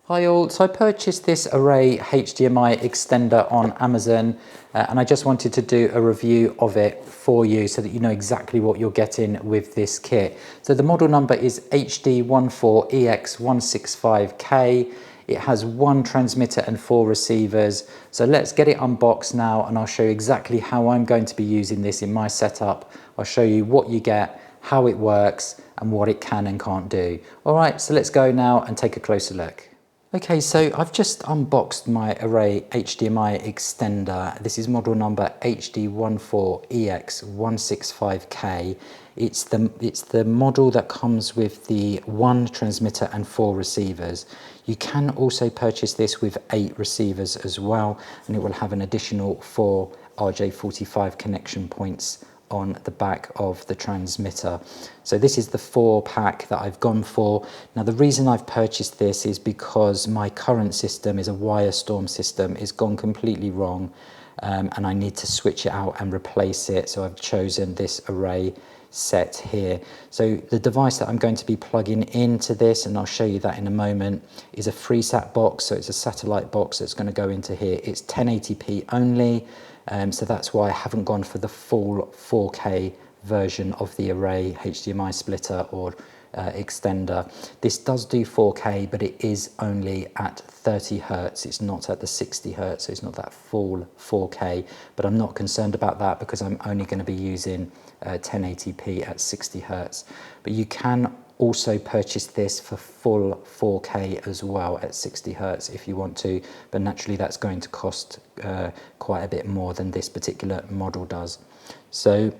Hi all, so I purchased this OREI HDMI extender on Amazon and I just wanted to do a review of it for you so that you know exactly what you're getting with this kit. So the model number is HD14EX165K. It has one transmitter and 4 receivers. So let's get it unboxed now and I'll show you exactly how I'm going to be using this in my setup. I'll show you what you get, how it works and what it can and can't do. All right, so let's go now and take a closer look. Okay, so I've just unboxed my OREI HDMI extender. This is model number HD14EX165K. It's the model that comes with the 1 transmitter and 4 receivers. You can also purchase this with 8 receivers as well, and it will have an additional 4 RJ45 connection points on the back of the transmitter. So this is the 4-pack that I've gone for. Now the reason I've purchased this is because my current system is a Wirestorm system. It's gone completely wrong and I need to switch it out and replace it. So I've chosen this OREI set here. So the device that I'm going to be plugging into this, and I'll show you that in a moment, is a FreeSat box. So it's a satellite box that's going to go into here. It's 1080p only. So that's why I haven't gone for the full 4K version of the OREI HDMI splitter or extender. This does do 4K, but it is only at 30 Hertz. It's not at the 60 Hertz, so it's not that full 4K, but I'm not concerned about that because I'm only going to be using 1080p at 60 Hertz. But you can also purchase this for full 4K as well at 60 Hertz if you want to, but naturally that's going to cost quite a bit more than this particular model does. So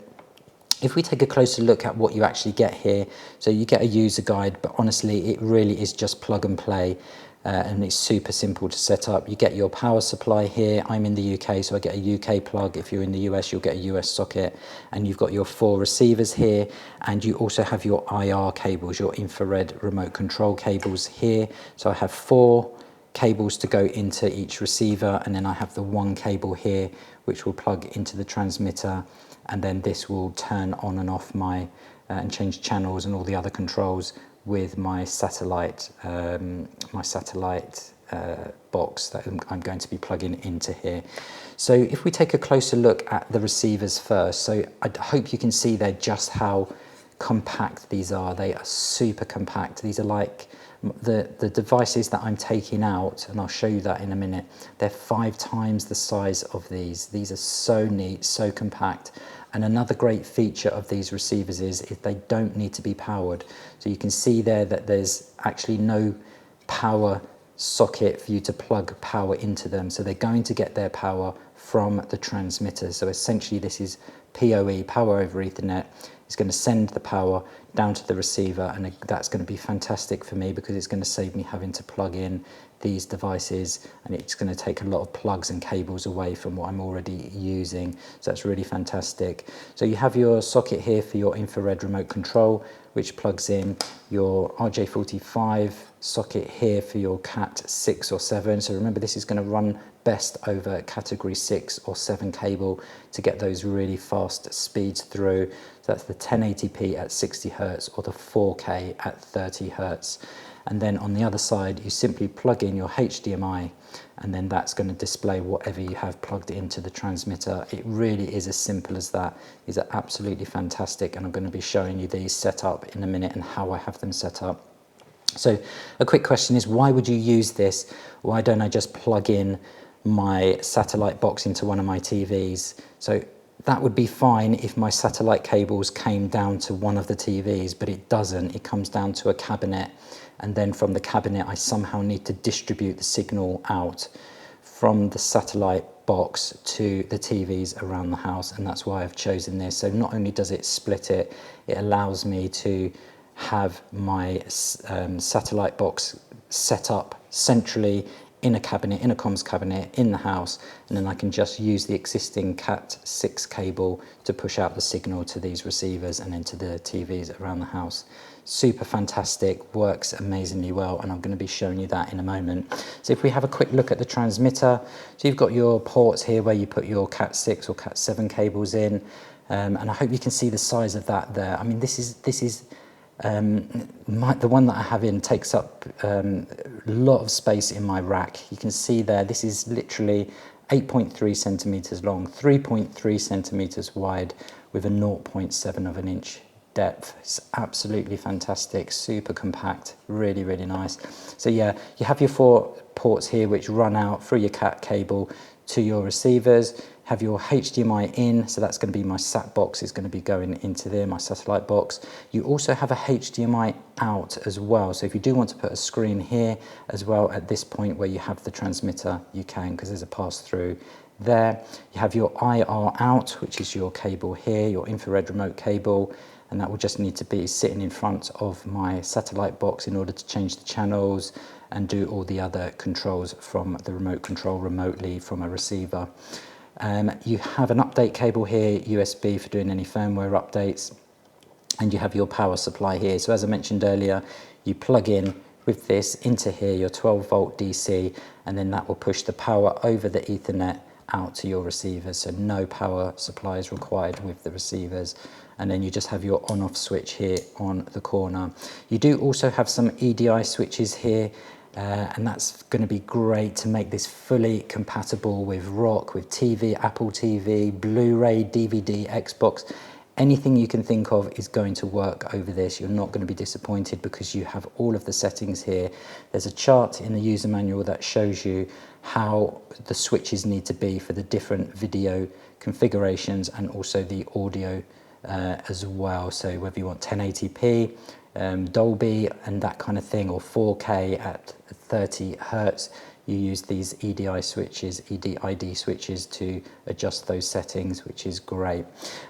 if we take a closer look at what you actually get here, so you get a user guide, but honestly it really is just plug and play. And it's super simple to set up. You get your power supply here. I'm in the UK, so I get a UK plug. If you're in the US, you'll get a US socket. And you've got your 4 receivers here. And you also have your IR cables, your infrared remote control cables here. So I have 4 cables to go into each receiver. And then I have the 1 cable here, which will plug into the transmitter. And then this will turn on and off my, and change channels and all the other controls with my satellite box that I'm going to be plugging into here. So if we take a closer look at the receivers first, so I hope you can see there just how compact these are. They are super compact. These are like the devices that I'm taking out, and I'll show you that in a minute. They're 5 times the size of these. These are so neat, so compact. And another great feature of these receivers is if they don't need to be powered. So you can see there that there's actually no power socket for you to plug power into them. So they're going to get their power from the transmitter. So essentially this is PoE, power over Ethernet. It's going to send the power down to the receiver, and that's going to be fantastic for me because it's going to save me having to plug in these devices, and it's going to take a lot of plugs and cables away from what I'm already using. So that's really fantastic. So you have your socket here for your infrared remote control, which plugs in, your RJ45 socket here for your Cat 6 or 7. So remember, this is going to run best over category 6 or 7 cable to get those really fast speeds through. So that's the 1080p at 60 Hertz or the 4K at 30 Hertz. And then on the other side, you simply plug in your HDMI, and then that's going to display whatever you have plugged into the transmitter. It really is as simple as that. These are absolutely fantastic, and I'm going to be showing you these set up in a minute and how I have them set up. So a quick question is, why would you use this? Why don't I just plug in my satellite box into one of my TVs? So that would be fine if my satellite cables came down to one of the TVs, but it doesn't. It comes down to a cabinet, and then from the cabinet I somehow need to distribute the signal out from the satellite box to the TVs around the house, and that's why I've chosen this. So not only does it split it, it allows me to have my satellite box set up centrally in a cabinet, in a comms cabinet in the house, and then I can just use the existing Cat 6 cable to push out the signal to these receivers and then to the TVs around the house. Super fantastic, works amazingly well, and I'm going to be showing you that in a moment. So if we have a quick look at the transmitter, so you've got your ports here where you put your Cat 6 or Cat 7 cables in, and I hope you can see the size of that there. I mean, this is The one that I have in takes up a lot of space in my rack. You can see there, this is literally 8.3 centimeters long, 3.3 centimeters wide with a 0.7 of an inch depth. It's absolutely fantastic, super compact, really, really nice. So yeah, you have your 4 ports here which run out through your CAT cable to your receivers. Have your HDMI in, so that's going to be my SAT box is going to be going into there, my satellite box. You also have a HDMI out as well, so if you do want to put a screen here as well at this point where you have the transmitter, you can, because there's a pass through there. You have your IR out, which is your cable here, your infrared remote cable, and that will just need to be sitting in front of my satellite box in order to change the channels and do all the other controls from the remote control remotely from a receiver. You have an update cable here, USB for doing any firmware updates, and you have your power supply here. So as I mentioned earlier, you plug in with this into here, your 12 volt DC, and then that will push the power over the Ethernet out to your receivers. So no power supply is required with the receivers. And then you just have your on off switch here on the corner. You do also have some EDI switches here. And that's going to be great to make this fully compatible with rock, with TV, Apple TV, Blu-ray, DVD, Xbox. Anything you can think of is going to work over this. You're not going to be disappointed because you have all of the settings here. There's a chart in the user manual that shows you how the switches need to be for the different video configurations and also the audio as well. So whether you want 1080p, Dolby and that kind of thing, or 4K at 30 Hertz, you use these EDI switches, EDID switches to adjust those settings, which is great.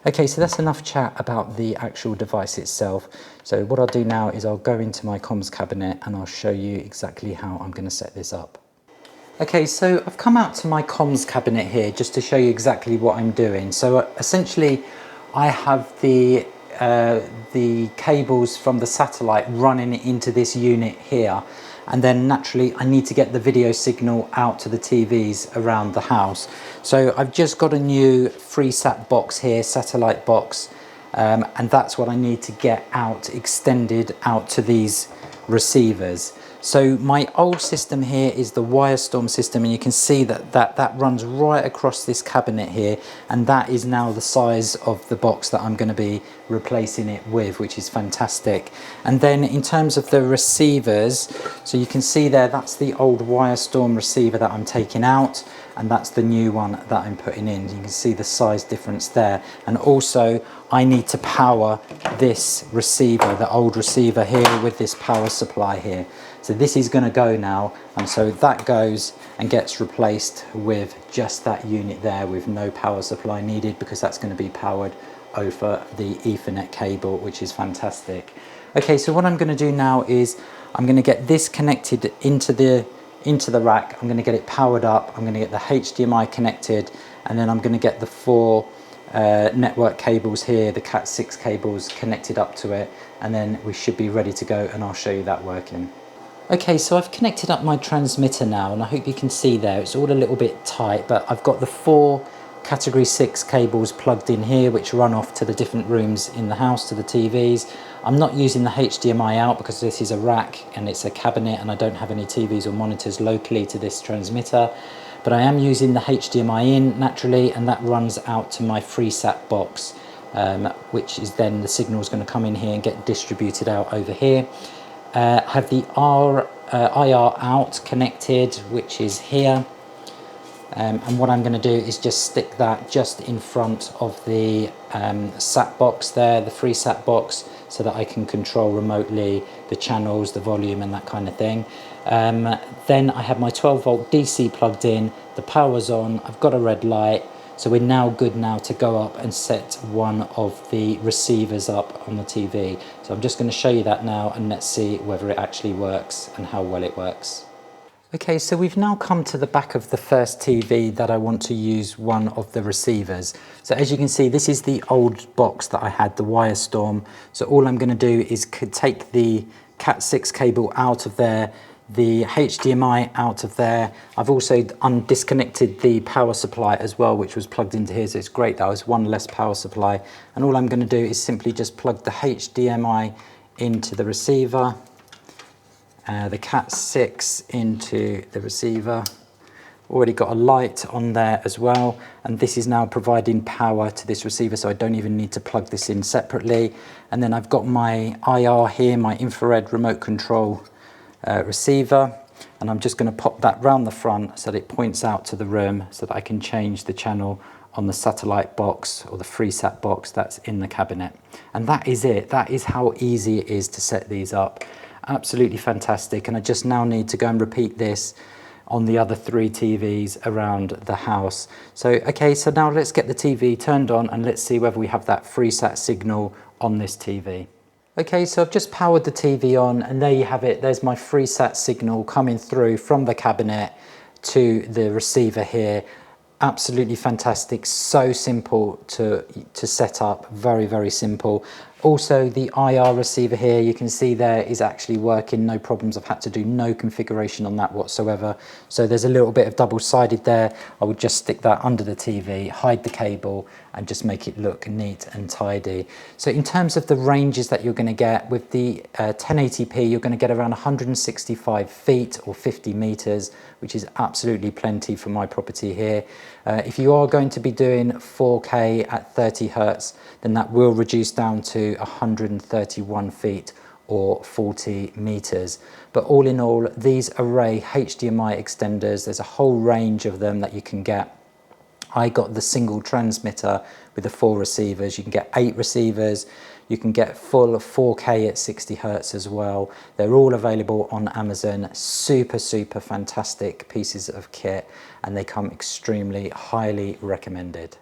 Okay, so that's enough chat about the actual device itself. So what I'll do now is I'll go into my comms cabinet and I'll show you exactly how I'm going to set this up. Okay, so I've come out to my comms cabinet here just to show you exactly what I'm doing. So essentially I have the cables from the satellite running into this unit here, and then naturally I need to get the video signal out to the TVs around the house. So I've just got a new FreeSat box here, satellite box, and that's what I need to get out, extended out to these receivers. So my old system here is the Wirestorm system, and you can see that runs right across this cabinet here, and that is now the size of the box that I'm going to be replacing it with, which is fantastic. And then in terms of the receivers, so you can see there, that's the old Wirestorm receiver that I'm taking out, and that's the new one that I'm putting in. You can see the size difference there. And also I need to power this receiver, the old receiver here, with this power supply here. So this is going to go now, and so that goes and gets replaced with just that unit there with no power supply needed, because that's going to be powered over the Ethernet cable, which is fantastic. Okay, so what I'm going to do now is I'm going to get this connected into the rack. I'm going to get it powered up. I'm going to get the HDMI connected, and then I'm going to get the 4 network cables here, the Cat6 cables connected up to it, and then we should be ready to go, and I'll show you that working. Okay, so I've connected up my transmitter now, and I hope you can see there, it's all a little bit tight, but I've got the 4 category 6 cables plugged in here, which run off to the different rooms in the house, to the TVs. I'm not using the HDMI out because this is a rack and it's a cabinet, and I don't have any TVs or monitors locally to this transmitter, but I am using the HDMI in naturally, and that runs out to my FreeSat box, which is then the signal is going to come in here and get distributed out over here. I have the IR out connected, which is here, and what I'm going to do is just stick that just in front of the SAT box there, the FreeSat box, so that I can control remotely the channels, the volume and that kind of thing. Then I have my 12 volt DC plugged in, the power's on, I've got a red light, so we're now good now to go up and set one of the receivers up on the TV. So I'm just going to show you that now, and let's see whether it actually works and how well it works. Okay, so we've now come to the back of the first TV that I want to use one of the receivers. So as you can see, this is the old box that I had, the Wirestorm. So all I'm going to do is take the Cat6 cable out of there, the HDMI out of there. I've also disconnected the power supply as well, which was plugged into here, so it's great that was one less power supply. And all I'm going to do is simply just plug the HDMI into the receiver, the Cat 6 into the receiver. Already got a light on there as well, and this is now providing power to this receiver, so I don't even need to plug this in separately. And then I've got my IR here, my infrared remote control receiver, and I'm just going to pop that round the front so that it points out to the room so that I can change the channel on the satellite box or the FreeSat box that's in the cabinet. And that is it. That is how easy it is to set these up. Absolutely fantastic. And I just now need to go and repeat this on the other 3 TVs around the house. So, okay, so now let's get the TV turned on and let's see whether we have that FreeSat signal on this TV. Okay, so I've just powered the TV on, and there you have it. There's my FreeSat signal coming through from the cabinet to the receiver here. Absolutely fantastic, so simple to set up, very, very simple. Also, the IR receiver here, you can see there is actually working, no problems. I've had to do no configuration on that whatsoever. So there's a little bit of double-sided there. I would just stick that under the TV, hide the cable, and just make it look neat and tidy. So in terms of the ranges that you're going to get with the 1080p, you're going to get around 165 feet or 50 meters, which is absolutely plenty for my property here. If you are going to be doing 4K at 30 Hertz, then that will reduce down to 131 feet or 40 meters. But all in all, these OREI HDMI extenders, there's a whole range of them that you can get. I got the single transmitter with the 4 receivers. You can get 8 receivers. You can get full 4K at 60 Hertz as well. They're all available on Amazon. Super, super fantastic pieces of kit, and they come extremely highly recommended.